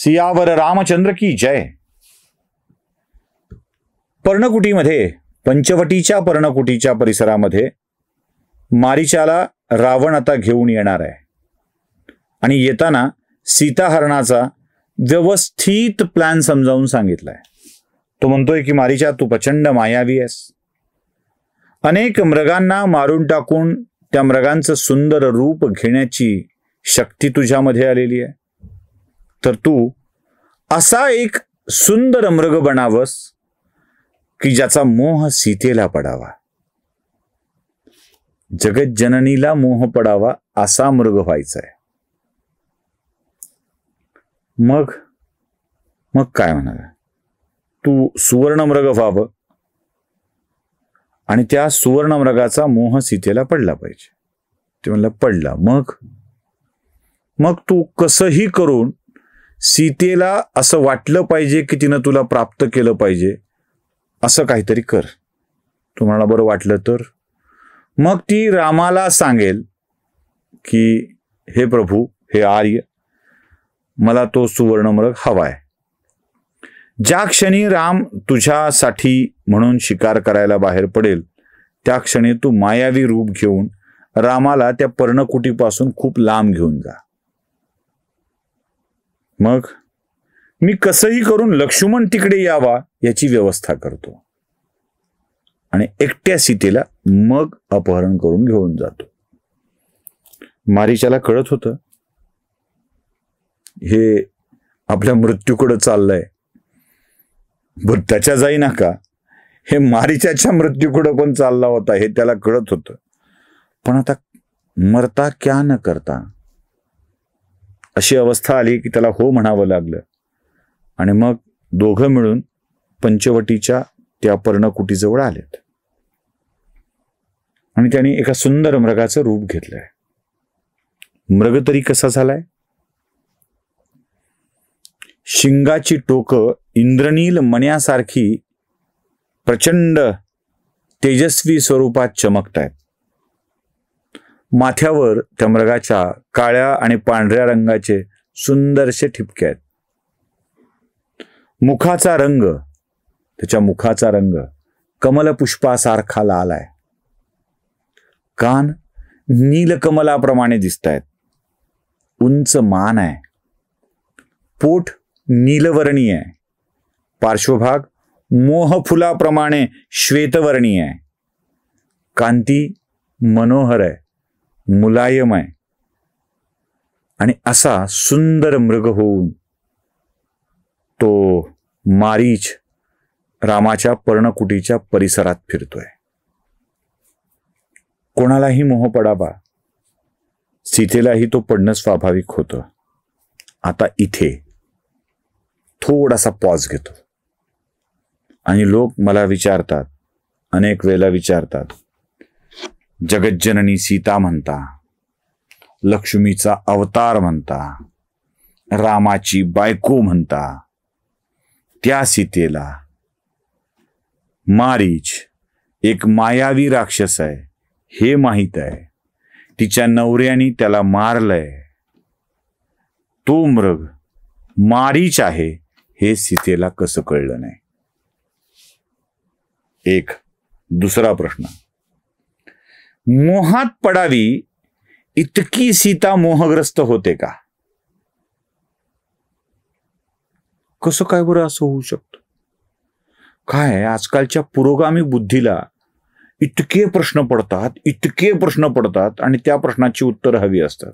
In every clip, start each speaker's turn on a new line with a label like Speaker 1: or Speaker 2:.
Speaker 1: सियावर रामचंद्र की जय. पर्णकुटीमध्ये, पंचवटीच्या पर्णकुटीच्या परिसरामध्ये मारीचाला रावण आता घेऊन येणार आहे आणि येताना सीताहरणाचा व्यवस्थित प्लॅन समजावून सांगितलाय. तो म्हणतोय की मारीचा, तू प्रचंड मायावी आहेस. अनेक मृगांना मारून टाकून त्या मृगांचं सुंदर रूप घेण्याची शक्ती तुझ्यामध्ये आलेली आहे. तर तू असा एक सुंदर मृग बनावस की ज्याचा मोह सीतेला पडावा, जगज्जननीला मोह पडावा, असा मृग व्हायचा आहे. मग काय म्हणाला, तू सुवर्ण मृग व्हावं आणि त्या सुवर्ण मृगाचा मोह सीतेला पडला पाहिजे. ते म्हणलं पडला. मग तू कसंही करून सीतेला असं वाटलं पाहिजे की तिनं तुला प्राप्त केलं पाहिजे, असं काहीतरी कर. तुम्हाला बरं वाटलं तर मग ती रामाला सांगेल की हे प्रभू, हे आर्य, मला तो सुवर्णमृग हवाय. ज्या क्षणी राम तुझ्यासाठी म्हणून शिकार करायला बाहेर पडेल त्या क्षणी तू मायावी रूप घेऊन रामाला त्या पर्णकुटीपासून खूप लांब घेऊन जा. मग मी कसंही करून लक्ष्मण तिकडे यावा याची व्यवस्था करतो आणि एकट्या सीतेला मग अपहरण करून घेऊन जातो. मारीचाला कळत होतं हे आपल्या मृत्यूकडे चाललंय, बरं त्याच्या जाई नका, हे मारीचाच्या मृत्यूकडे पण चालला होता हे त्याला कळत होतं. पण आता मरता क्या न करता अशी अवस्था आली की त्याला हो म्हणावं लागलं. आणि मग दोघं मिळून पंचवटीच्या त्या पर्णकुटीजवळ आलेत आणि त्यांनी एका सुंदर मृगाचं रूप घेतलंय. मृग तरी कसा झालाय, शिंगाची टोकं इंद्रनील मण्यासारखी प्रचंड तेजस्वी स्वरूपात चमकतायत. माथ्यावर त्या मृगाच्या काळ्या आणि पांढऱ्या रंगाचे सुंदरसे ठिपके आहेत. मुखाचा रंग, त्याच्या मुखाचा रंग कमलपुष्पासारखा लाल आहे. कान नीलकमलाप्रमाणे दिसत आहेत. उंच मान आहे. पोट नीलवर्णीय आहे. पार्श्वभाग मोहफुलाप्रमाणे श्वेतवर्णीय आहे. कांती मनोहर आहे, मुलायम आहे. आणि असा सुंदर मृग होऊन तो मारीच रामाच्या पर्णकुटीच्या परिसरात फिरतोय. कोणालाही मोह पडावा, सीतेलाही तो पडणं स्वाभाविक होतं. आता इथे थोडासा पॉज घेतो आणि लोक मला विचारतात, अनेक वेळेला विचारतात, जगज्जननी सीता म्हणता, लक्ष्मीचा अवतार म्हणता, रामाची बायको म्हणता, त्या सीतेला मारीच एक मायावी राक्षस आहे हे माहित आहे. तिच्या नवऱ्याने त्याला मारलंय. तो मृग मारीच आहे हे सीतेला कसं कळलं नाही. एक दुसरा प्रश्न, मोहात पडावी इतकी सीता मोहग्रस्त होते का? कसं काय बरं असं होऊ शकतं? काय आजकालच्या पुरोगामी बुद्धीला इतके प्रश्न पडतात आणि त्या प्रश्नाची उत्तरं हवी असतात.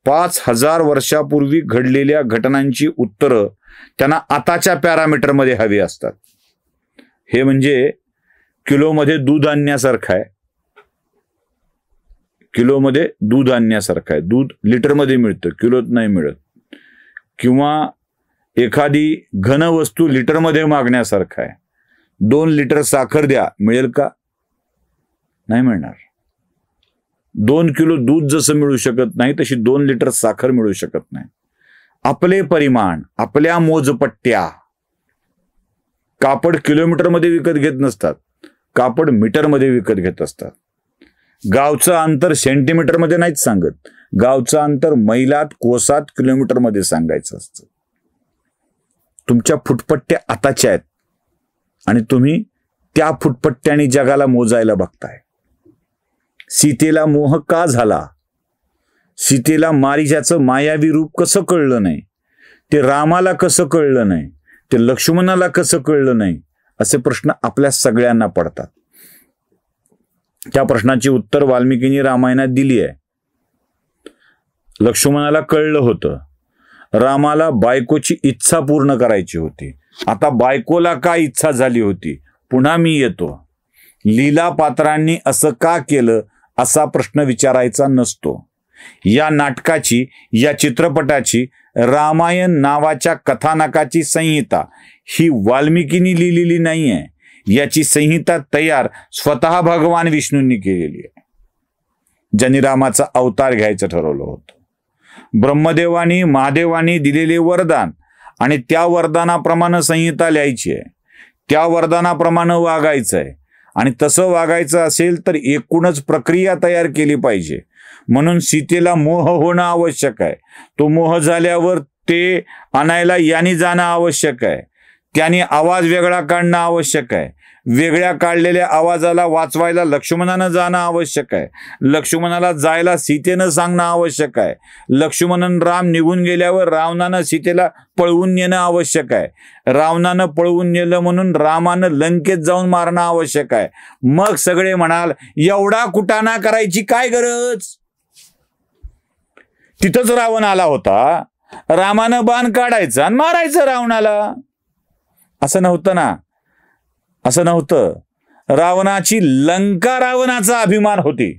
Speaker 1: 5000 वर्षापूर्वी घडलेल्या घटनांची उत्तरं त्यांना आताच्या पॅरामीटरमध्ये हवी असतात. हे म्हणजे किलोमध्ये दूध आणण्यासारखं आहे. किलोमध्ये दूध आणण्यासारखं आहे. दूध लिटरमध्ये मिळतं, किलोत नाही मिळत. किंवा एखादी घन वस्तू लिटरमध्ये मागण्यासारखं आहे. 2 लिटर साखर द्या, मिळेल का? नाही मिळणार. 2 किलो दूध जसं मिळू शकत नाही तशी 2 लिटर साखर मिळू शकत नाही. आपले परिमाण, आपल्या मोजपट्ट्या, कापड किलोमीटरमध्ये विकत घेत नसतात, कापड मीटरमध्ये विकत घेत असतात. गावचं अंतर सेंटीमीटरमध्ये नाहीच सांगत, गावचं अंतर मैलात, कोसात, किलोमीटरमध्ये सांगायचं असतं. तुमच्या फुटपट्ट्या आताच्या आहेत आणि तुम्ही त्या फुटपट्ट्याने जगाला मोजायला बघताय. सीतेला मोह का झाला? सीतेला मारीजाचं मायावी रूप कसं कळलं नाही? ते रामाला कसं कळलं नाही? ते लक्ष्मणाला कसं कळलं नाही? असे प्रश्न आपल्या सगळ्यांना पडतात. त्या प्रश्नाची उत्तर वाल्मिकींनी रामायणात दिली आहे. लक्ष्मणाला कळलं होतं रामाला बायकोची इच्छा पूर्ण करायची होती. आता बायकोला काय इच्छा झाली होती? पुन्हा मी येतो. लीला पात्रांनी असं का केलं असा प्रश्न विचारायचा नसतो. या नाटकाची, या चित्रपटाची, रामायण नावाच्या कथानकाची संहिता ही वाल्मिकींनी लिहिलेली नाही आहे. याची संहिता तयार स्वतः भगवान विष्णूंनी केलेली आहे, ज्यांनी रामाचा अवतार घ्यायचं ठरवलं होतं. ब्रह्मदेवानी महादेवानी दिलेले वरदान आणि त्या वरदानाप्रमाणे संहिता लिहायची आहे. त्या वरदानाप्रमाणे वागायचं आहे आणि तसं वागायचं असेल तर एकूणच प्रक्रिया तयार केली पाहिजे. म्हणून सीतेला मोह होणं आवश्यक आहे. तो मोह झाल्यावर ते आणायला यानी जाणं आवश्यक आहे. त्याने आवाज वेगळा काढणं आवश्यक आहे. वेगळ्या काढलेल्या आवाजाला वाचवायला लक्ष्मणानं जाणं आवश्यक आहे. लक्ष्मणाला जायला सीतेनं सांगणं आवश्यक आहे. लक्ष्मणन राम निघून गेल्यावर रावणानं सीतेला पळवून नेणं आवश्यक आहे. रावणानं पळवून नेलं म्हणून रामानं लंकेत जाऊन मारणं आवश्यक आहे. मग सगळे म्हणाल एवढा कुटाणा करायची काय गरज? तिथंच रावण आला होता, रामानं बाण काढायचं आणि मारायचं रावणाला. असं नव्हतं ना, असं नव्हतं. रावणाची लंका रावणाचा अभिमान होती.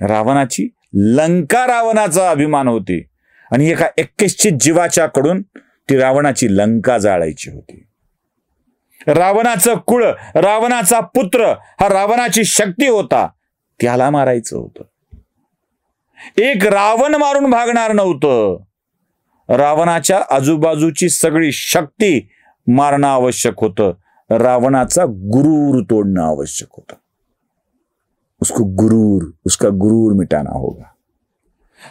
Speaker 1: रावणाची लंका रावणाचा अभिमान होती आणि एका 21 जीवाच्या कडून ती रावणाची लंका जाळायची होती. रावणाचं कुळ, रावणाचा पुत्र हा रावणाची शक्ती होता, त्याला मारायचं होतं. एक रावण मारून भागणार नव्हतं. रावणाच्या आजूबाजूची सगळी शक्ती मारणं आवश्यक होतं. रावणाचा गुरूर तोडणं आवश्यक होतं. उसका गुरूर मिटाना होगा.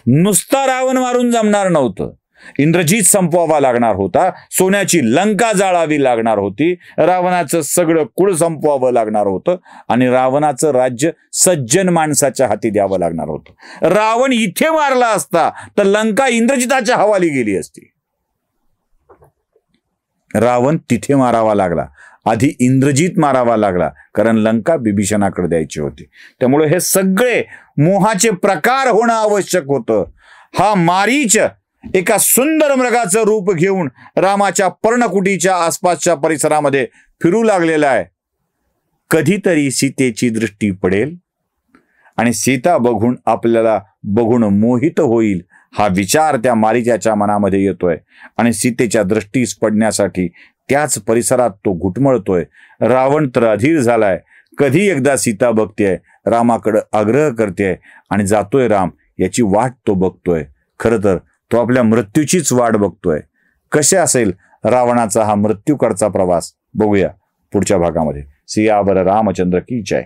Speaker 1: नुसता रावण मारून जमणार नव्हतं. इंद्रजित संपवावा लागणार होता. सोन्याची लंका जाळावी लागणार होती. रावणाचं सगळं कुळ संपवावं लागणार होतं आणि रावणाचं राज्य सज्जन माणसाच्या हाती द्यावं लागणार होतं. रावण इथे मारला असता तर लंका इंद्रजिताच्या हवाली गेली असती. रावण तिथे मारावा लागला, आधी इंद्रजित मारावा लागला, कारण लंका बिभीषणाकडे द्यायची होती. त्यामुळे हे सगळे मोहाचे प्रकार होणं आवश्यक होतं. हा मारीच एका सुंदर मृगाचं रूप घेऊन रामाच्या पर्णकुटीच्या आसपासच्या परिसरामध्ये फिरू लागलेला आहे. कधीतरी सीतेची दृष्टी पडेल आणि सीता बघून आपल्याला बघून मोहित होईल हा विचार त्या मारीजाच्या मनामध्ये येतोय आणि सीतेच्या दृष्टीस पडण्यासाठी त्याच परिसरात तो घुटमळतोय. रावण तर अधीर झालाय. कधी एकदा सीता बघतेय, रामाकडे आग्रह करतेय आणि जातोय राम याची वाट तो बघतोय. खरं तर तो आपल्या मृत्यूचीच वाट बघतोय. कसे असेल रावणाचा हा मृत्यूकडचा प्रवास बघूया पुढच्या भागामध्ये. सियावर रामचंद्र की जय.